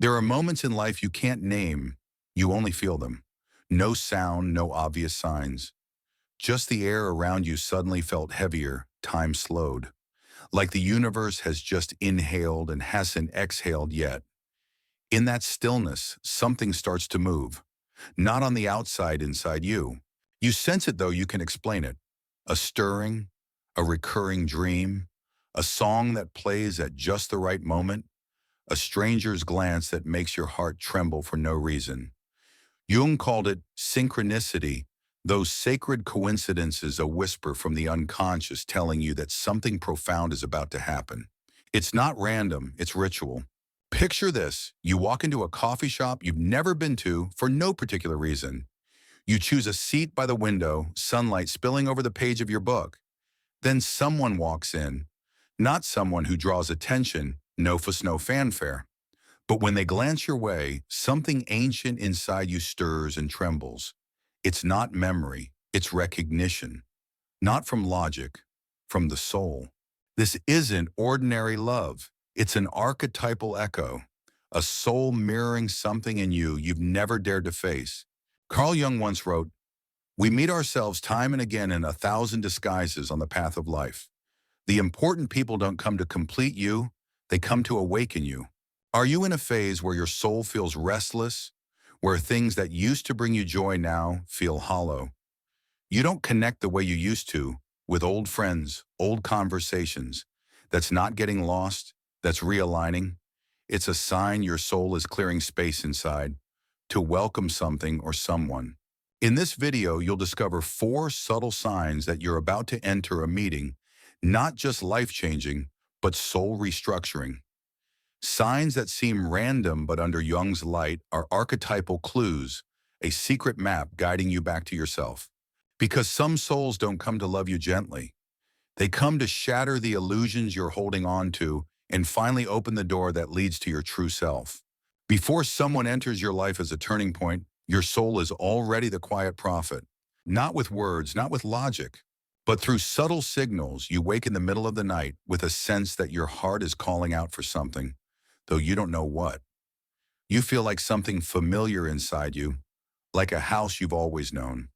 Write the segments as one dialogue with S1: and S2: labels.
S1: There are moments in life you can't name, you only feel them. No sound, no obvious signs. Just the air around you suddenly felt heavier, time slowed. Like the universe has just inhaled and hasn't exhaled yet. In that stillness, something starts to move. Not on the outside inside you. You sense it though you can explain it. A stirring, a recurring dream, a song that plays at just the right moment, a stranger's glance that makes your heart tremble for no reason. Jung called it synchronicity, those sacred coincidences, a whisper from the unconscious telling you that something profound is about to happen. It's not random, it's ritual. Picture this, you walk into a coffee shop you've never been to for no particular reason. You choose a seat by the window, sunlight spilling over the page of your book. Then someone walks in, not someone who draws attention, no fuss, no fanfare. But when they glance your way, something ancient inside you stirs and trembles. It's not memory, it's recognition. Not from logic, from the soul. This isn't ordinary love. It's an archetypal echo, a soul mirroring something in you you've never dared to face. Carl Jung once wrote, "We meet ourselves time and again in 1,000 disguises on the path of life. The important people don't come to complete you, they come to awaken you." Are you in a phase where your soul feels restless, where things that used to bring you joy now feel hollow? You don't connect the way you used to with old friends, old conversations. That's not getting lost, that's realigning. It's a sign your soul is clearing space inside to welcome something or someone. In this video, you'll discover 4 subtle signs that you're about to enter a meeting, not just life-changing, but soul restructuring. Signs that seem random but under Jung's light are archetypal clues, a secret map guiding you back to yourself. Because some souls don't come to love you gently. They come to shatter the illusions you're holding on to and finally open the door that leads to your true self. Before someone enters your life as a turning point, your soul is already the quiet prophet. Not with words, not with logic, but through subtle signals. You wake in the middle of the night with a sense that your heart is calling out for something, though you don't know what. You feel like something familiar inside you, like a house you've always known,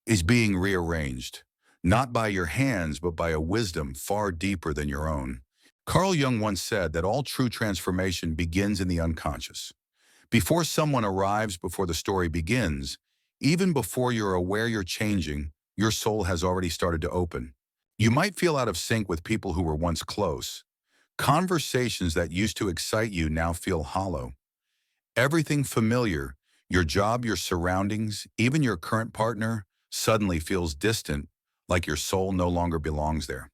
S1: is being rearranged, not by your hands, but by a wisdom far deeper than your own. Carl Jung once said that all true transformation begins in the unconscious. Before someone arrives, before the story begins, even before you're aware you're changing, your soul has already started to open. You might feel out of sync with people who were once close. Conversations that used to excite you now feel hollow. Everything familiar, your job, your surroundings, even your current partner, suddenly feels distant, like your soul no longer belongs there.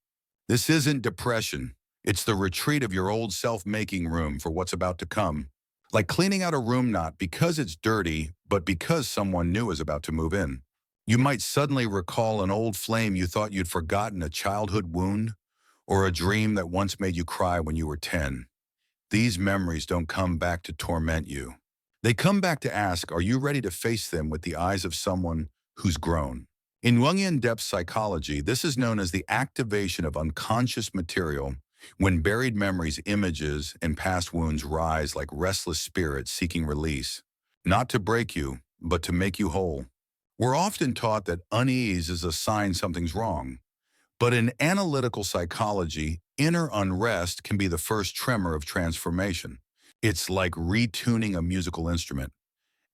S1: This isn't depression. It's the retreat of your old self making room for what's about to come. Like cleaning out a room not because it's dirty, but because someone new is about to move in. You might suddenly recall an old flame you thought you'd forgotten, a childhood wound, or a dream that once made you cry when you were 10. These memories don't come back to torment you. They come back to ask, are you ready to face them with the eyes of someone who's grown? In Jungian depth psychology, this is known as the activation of unconscious material, when buried memories, images, and past wounds rise like restless spirits seeking release, not to break you, but to make you whole. We're often taught that unease is a sign something's wrong. But in analytical psychology, inner unrest can be the first tremor of transformation. It's like retuning a musical instrument.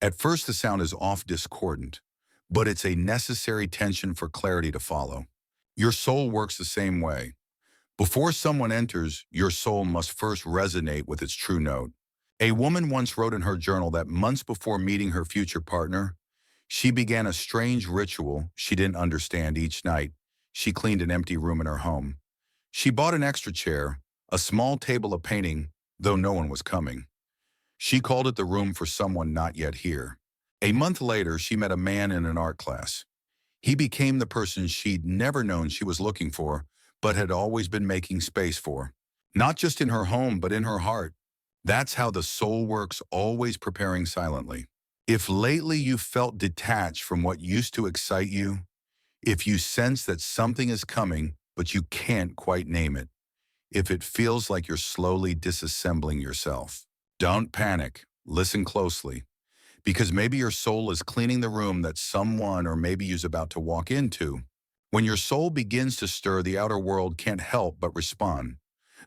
S1: At first, the sound is off, discordant, but it's a necessary tension for clarity to follow. Your soul works the same way. Before someone enters, your soul must first resonate with its true note. A woman once wrote in her journal that months before meeting her future partner, she began a strange ritual she didn't understand. Each night, she cleaned an empty room in her home. She bought an extra chair, a small table of painting, though no one was coming. She called it the room for someone not yet here. A month later, she met a man in an art class. He became the person she'd never known she was looking for, but had always been making space for. Not just in her home, but in her heart. That's how the soul works, always preparing silently. If lately you felt detached from what used to excite you, if you sense that something is coming, but you can't quite name it, if it feels like you're slowly disassembling yourself, Don't panic. Listen closely. Because maybe your soul is cleaning the room that someone or maybe you's about to walk into. When your soul begins to stir, the outer world can't help but respond.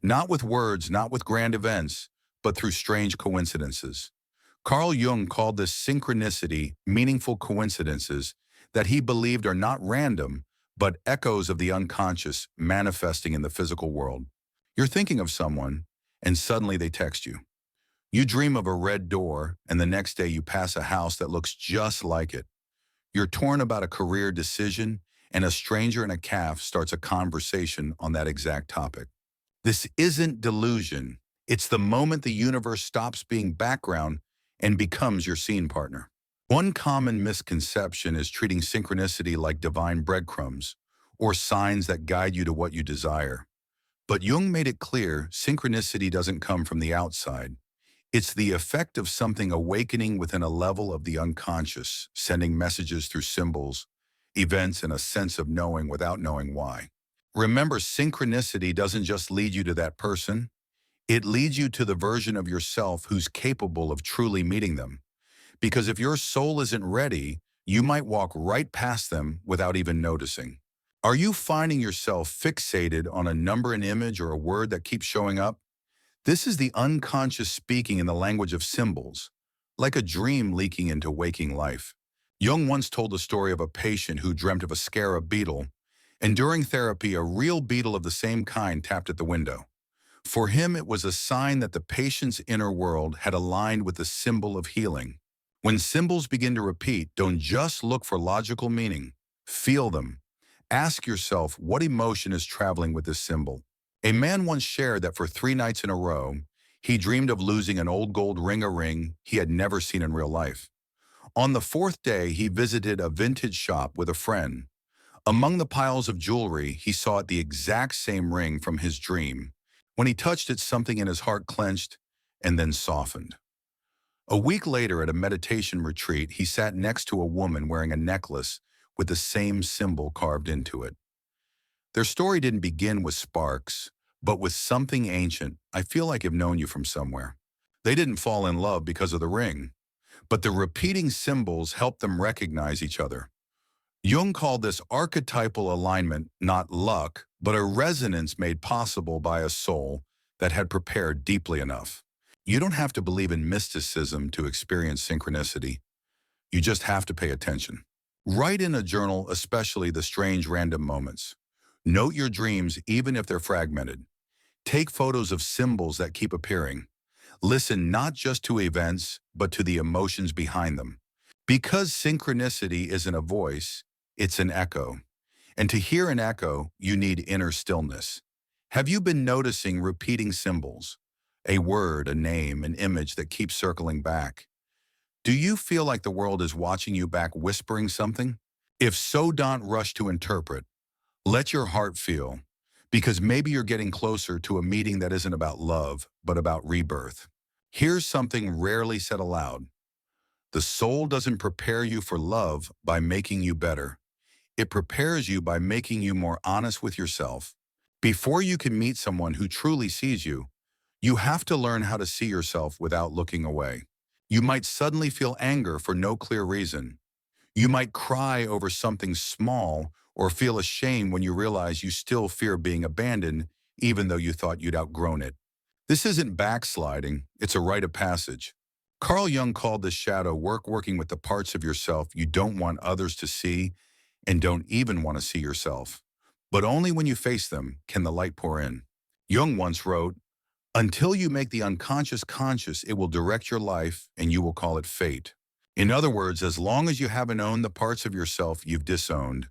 S1: Not with words, not with grand events, but through strange coincidences. Carl Jung called this synchronicity meaningful coincidences that he believed are not random, but echoes of the unconscious manifesting in the physical world. You're thinking of someone, and suddenly they text you. You dream of a red door, and the next day you pass a house that looks just like it. You're torn about a career decision, and a stranger in a cafe starts a conversation on that exact topic. This isn't delusion. It's the moment the universe stops being background and becomes your scene partner. One common misconception is treating synchronicity like divine breadcrumbs or signs that guide you to what you desire. But Jung made it clear synchronicity doesn't come from the outside. It's the effect of something awakening within a level of the unconscious, sending messages through symbols, events, and a sense of knowing without knowing why. Remember, synchronicity doesn't just lead you to that person, it leads you to the version of yourself who's capable of truly meeting them. Because if your soul isn't ready, you might walk right past them without even noticing. Are you finding yourself fixated on a number, an image, or a word that keeps showing up? This is the unconscious speaking in the language of symbols, like a dream leaking into waking life. Jung once told the story of a patient who dreamt of a scarab beetle, and during therapy, a real beetle of the same kind tapped at the window. For him, it was a sign that the patient's inner world had aligned with the symbol of healing. When symbols begin to repeat, don't just look for logical meaning. Feel them. Ask yourself, what emotion is traveling with this symbol? A man once shared that for 3 nights in a row, he dreamed of losing an old gold ring, a ring he had never seen in real life. On the 4th day, he visited a vintage shop with a friend. Among the piles of jewelry, he saw the exact same ring from his dream. When he touched it, something in his heart clenched and then softened. A week later, at a meditation retreat, he sat next to a woman wearing a necklace with the same symbol carved into it. Their story didn't begin with sparks, but with something ancient. I feel like I've known you from somewhere. They didn't fall in love because of the ring, but the repeating symbols helped them recognize each other. Jung called this archetypal alignment not luck, but a resonance made possible by a soul that had prepared deeply enough. You don't have to believe in mysticism to experience synchronicity. You just have to pay attention. Write in a journal, especially the strange random moments. Note your dreams even if they're fragmented. Take photos of symbols that keep appearing. Listen not just to events, but to the emotions behind them. Because synchronicity isn't a voice, it's an echo. And to hear an echo, you need inner stillness. Have you been noticing repeating symbols? A word, a name, an image that keeps circling back. Do you feel like the world is watching you back, whispering something? If so, don't rush to interpret. Let your heart feel, because maybe you're getting closer to a meeting that isn't about love, but about rebirth. Here's something rarely said aloud. The soul doesn't prepare you for love by making you better. It prepares you by making you more honest with yourself. Before you can meet someone who truly sees you, you have to learn how to see yourself without looking away. You might suddenly feel anger for no clear reason. You might cry over something small or feel ashamed when you realize you still fear being abandoned, even though you thought you'd outgrown it. This isn't backsliding, it's a rite of passage. Carl Jung called this shadow work, working with the parts of yourself you don't want others to see and don't even want to see yourself. But only when you face them can the light pour in. Jung once wrote, "Until you make the unconscious conscious, it will direct your life and you will call it fate." In other words, as long as you haven't owned the parts of yourself you've disowned,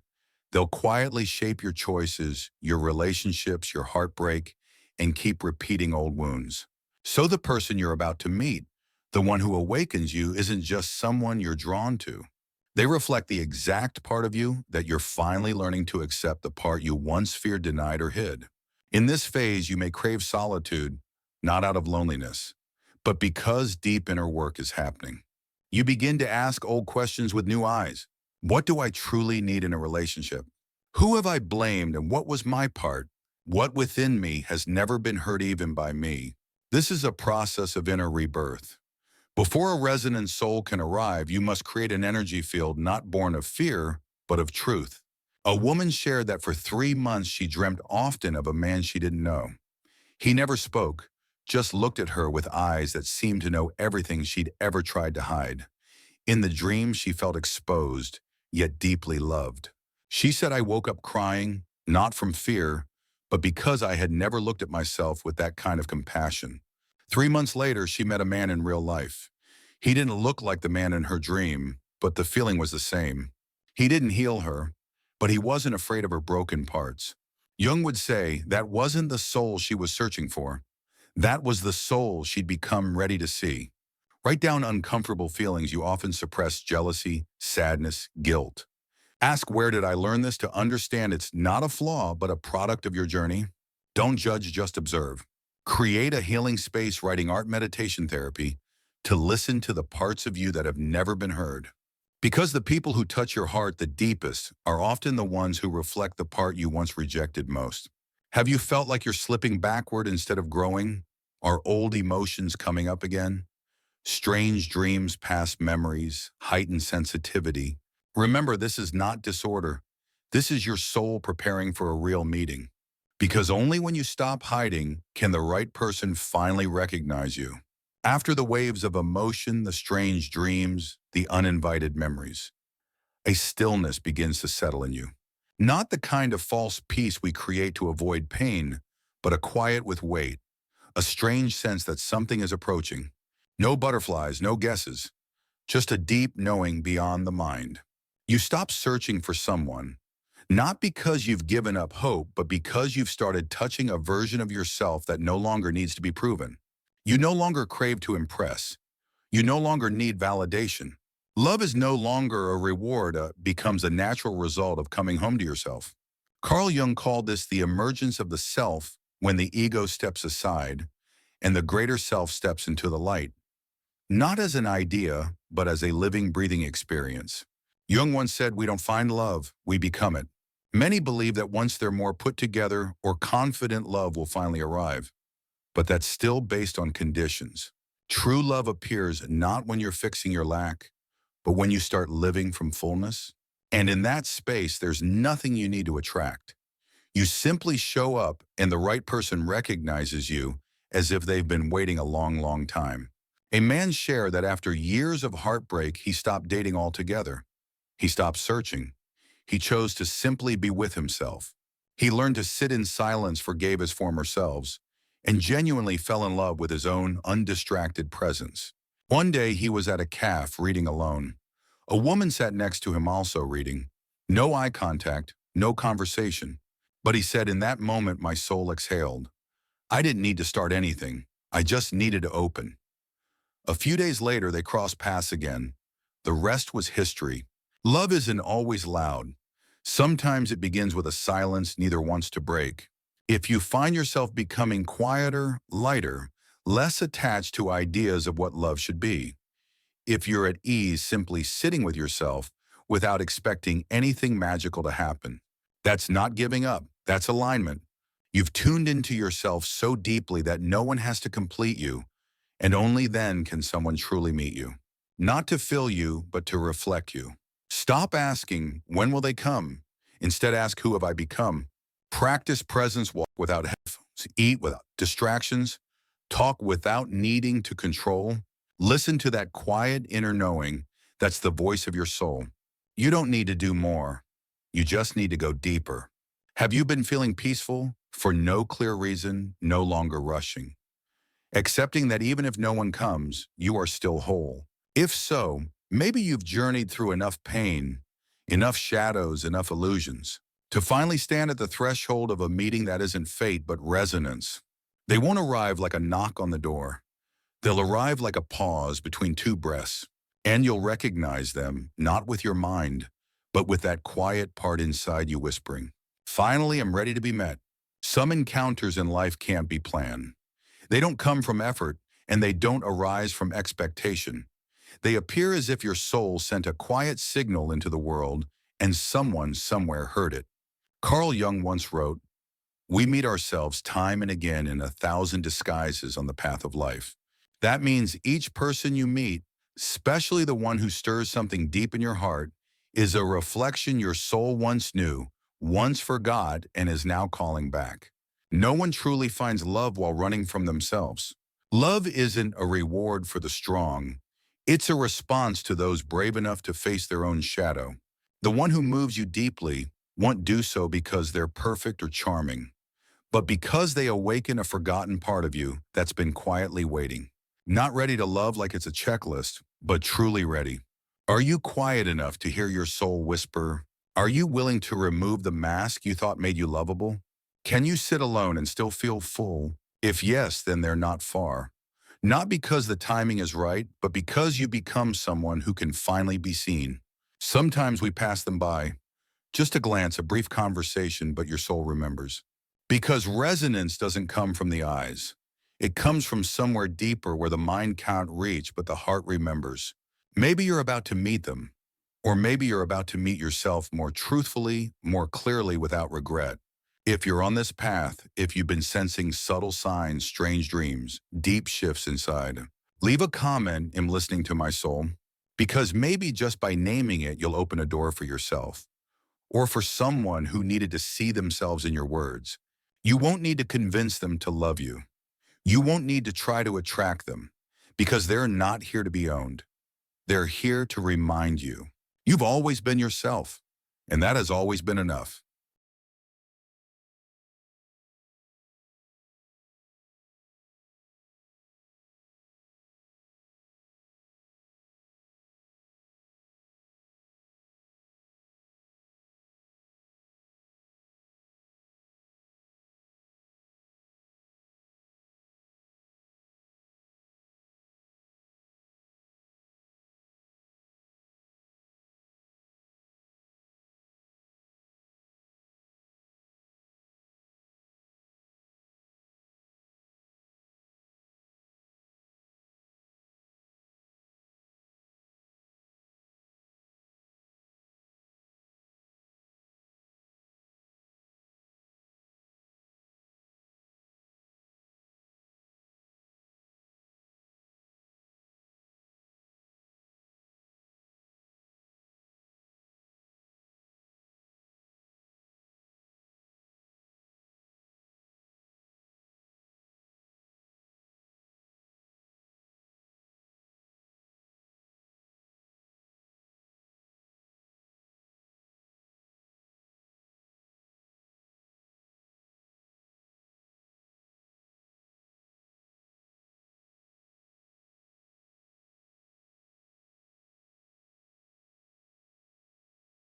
S1: they'll quietly shape your choices, your relationships, your heartbreak, and keep repeating old wounds. So the person you're about to meet, the one who awakens you, isn't just someone you're drawn to. They reflect the exact part of you that you're finally learning to accept, the part you once feared, denied, or hid. In this phase, you may crave solitude, not out of loneliness, but because deep inner work is happening. You begin to ask old questions with new eyes. What do I truly need in a relationship? Who have I blamed and what was my part? What within me has never been hurt even by me? This is a process of inner rebirth. Before a resonant soul can arrive, you must create an energy field not born of fear, but of truth. A woman shared that for 3 months she dreamt often of a man she didn't know. He never spoke, just looked at her with eyes that seemed to know everything she'd ever tried to hide. In the dream, she felt exposed, yet deeply loved. She said, I woke up crying, not from fear, but because I had never looked at myself with that kind of compassion. 3 months later, she met a man in real life. He didn't look like the man in her dream, but the feeling was the same. He didn't heal her, but he wasn't afraid of her broken parts. Jung would say that wasn't the soul she was searching for. That was the soul she'd become ready to see. Write down uncomfortable feelings you often suppress: jealousy, sadness, guilt. Ask, where did I learn this, to understand it's not a flaw, but a product of your journey. Don't judge, just observe. Create a healing space, writing art, meditation, therapy, to listen to the parts of you that have never been heard. Because the people who touch your heart the deepest are often the ones who reflect the part you once rejected most. Have you felt like you're slipping backward instead of growing? Are old emotions coming up again? Strange dreams, past memories, heightened sensitivity. Remember, this is not disorder. This is your soul preparing for a real meeting. Because only when you stop hiding can the right person finally recognize you. After the waves of emotion, the strange dreams, the uninvited memories, a stillness begins to settle in you. Not the kind of false peace we create to avoid pain, but a quiet with weight, a strange sense that something is approaching. No butterflies, no guesses, just a deep knowing beyond the mind. You stop searching for someone, not because you've given up hope, but because you've started touching a version of yourself that no longer needs to be proven. You no longer crave to impress. You no longer need validation. Love is no longer a reward, becomes a natural result of coming home to yourself. Carl Jung called this the emergence of the self, when the ego steps aside and the greater self steps into the light. Not as an idea, but as a living, breathing experience. Jung once said, we don't find love, we become it. Many believe that once they're more put together or confident, love will finally arrive. But that's still based on conditions. True love appears not when you're fixing your lack, but when you start living from fullness. And in that space, there's nothing you need to attract. You simply show up and the right person recognizes you as if they've been waiting a long, long time. A man shared that after years of heartbreak, he stopped dating altogether. He stopped searching. He chose to simply be with himself. He learned to sit in silence, forgave his former selves, and genuinely fell in love with his own undistracted presence. One day he was at a cafe reading alone. A woman sat next to him, also reading. No eye contact, no conversation. But he said, in that moment my soul exhaled. I didn't need to start anything. I just needed to open. A few days later they crossed paths again. The rest was history. Love isn't always loud. Sometimes it begins with a silence neither wants to break. If you find yourself becoming quieter, lighter, less attached to ideas of what love should be, if you're at ease simply sitting with yourself without expecting anything magical to happen, that's not giving up, that's alignment. You've tuned into yourself so deeply that no one has to complete you, and only then can someone truly meet you. Not to fill you, but to reflect you. Stop asking, when will they come? Instead ask, who have I become? Practice presence, walk without headphones, eat without distractions, talk without needing to control. Listen to that quiet inner knowing that's the voice of your soul. You don't need to do more. You just need to go deeper. Have you been feeling peaceful? For no clear reason, no longer rushing. Accepting that even if no one comes, you are still whole. If so, maybe you've journeyed through enough pain, enough shadows, enough illusions, to finally stand at the threshold of a meeting that isn't fate but resonance. They won't arrive like a knock on the door. They'll arrive like a pause between two breaths, and you'll recognize them, not with your mind, but with that quiet part inside you whispering, finally, I'm ready to be met. Some encounters in life can't be planned. They don't come from effort, and they don't arise from expectation. They appear as if your soul sent a quiet signal into the world, and someone somewhere heard it. Carl Jung once wrote, We meet ourselves time and again in 1,000 disguises on the path of life. That means each person you meet, especially the one who stirs something deep in your heart, is a reflection your soul once knew, once forgot, and is now calling back. No one truly finds love while running from themselves. Love isn't a reward for the strong. It's a response to those brave enough to face their own shadow. The one who moves you deeply won't do so because they're perfect or charming, but because they awaken a forgotten part of you that's been quietly waiting. Not ready to love like it's a checklist, but truly ready. Are you quiet enough to hear your soul whisper? Are you willing to remove the mask you thought made you lovable? Can you sit alone and still feel full? If yes, then they're not far. Not because the timing is right, but because you become someone who can finally be seen. Sometimes we pass them by. Just a glance, a brief conversation, but your soul remembers. Because resonance doesn't come from the eyes. It comes from somewhere deeper where the mind can't reach, but the heart remembers. Maybe you're about to meet them, or maybe you're about to meet yourself more truthfully, more clearly, without regret. If you're on this path, if you've been sensing subtle signs, strange dreams, deep shifts inside, leave a comment in listening to my soul, because maybe just by naming it, you'll open a door for yourself, or for someone who needed to see themselves in your words. You won't need to convince them to love you. You won't need to try to attract them, because they're not here to be owned. They're here to remind you. You've always been yourself, and that has always been enough.